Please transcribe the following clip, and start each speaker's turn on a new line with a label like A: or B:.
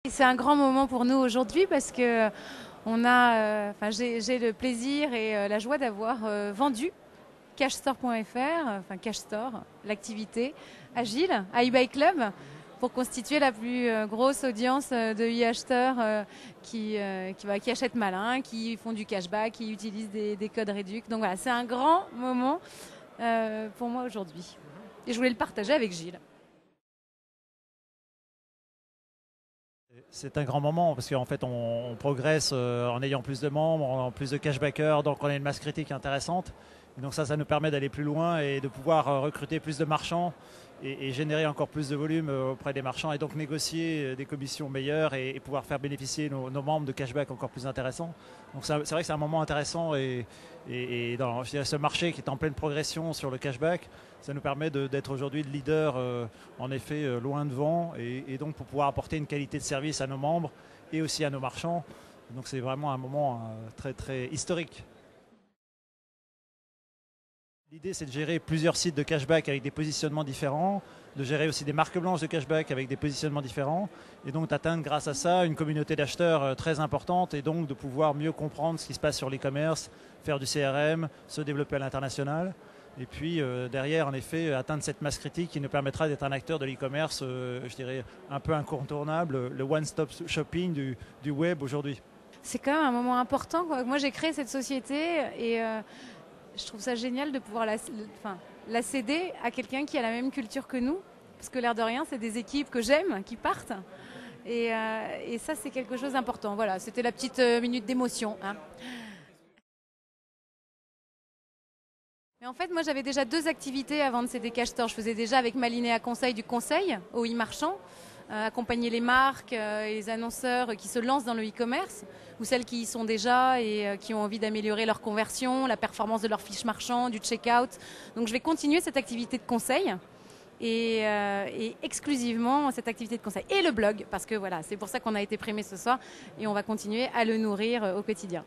A: C'est un grand moment pour nous aujourd'hui parce que j'ai le plaisir et la joie d'avoir vendu cashstore.fr, enfin Cashstore, l'activité Agile à eBay Club pour constituer la plus grosse audience de e-acheteurs qui achètent malin, qui font du cashback, qui utilisent des codes réducs. Donc voilà, c'est un grand moment pour moi aujourd'hui. Et je voulais le partager avec Gilles.
B: C'est un grand moment parce qu'en fait on progresse en ayant plus de membres, en plus de cashbackers, donc on a une masse critique intéressante. Et donc ça nous permet d'aller plus loin et de pouvoir recruter plus de marchands et générer encore plus de volume auprès des marchands et donc négocier des commissions meilleures et pouvoir faire bénéficier nos membres de cashback encore plus intéressants. Donc c'est vrai que c'est un moment intéressant et dans je dirais, ce marché qui est en pleine progression sur le cashback, ça nous permet d'être aujourd'hui le leader en effet loin devant et donc pour pouvoir apporter une qualité de service à nos membres et aussi à nos marchands. Donc c'est vraiment un moment très très historique. L'idée, c'est de gérer plusieurs sites de cashback avec des positionnements différents, de gérer aussi des marques blanches de cashback avec des positionnements différents, et donc d'atteindre grâce à ça une communauté d'acheteurs très importante, et donc de pouvoir mieux comprendre ce qui se passe sur l'e-commerce, faire du CRM, se développer à l'international, et puis derrière, en effet, atteindre cette masse critique qui nous permettra d'être un acteur de l'e-commerce, je dirais, un peu incontournable, le one-stop shopping du web aujourd'hui.
A: C'est quand même un moment important, quoi. Moi, j'ai créé cette société et je trouve ça génial de pouvoir la céder à quelqu'un qui a la même culture que nous. Parce que l'air de rien, c'est des équipes que j'aime, qui partent. Et ça, c'est quelque chose d'important. Voilà, c'était la petite minute d'émotion, hein. Mais en fait, moi, j'avais déjà deux activités avant de céder Cashstore. Je faisais déjà avec Malinéa Conseil du conseil au e-marchand, accompagner les marques et les annonceurs qui se lancent dans le e-commerce ou celles qui y sont déjà et qui ont envie d'améliorer leur conversion, la performance de leur fiche marchand, du checkout. Donc, je vais continuer cette activité de conseil et exclusivement cette activité de conseil. Et le blog, parce que voilà, c'est pour ça qu'on a été primé ce soir et on va continuer à le nourrir au quotidien.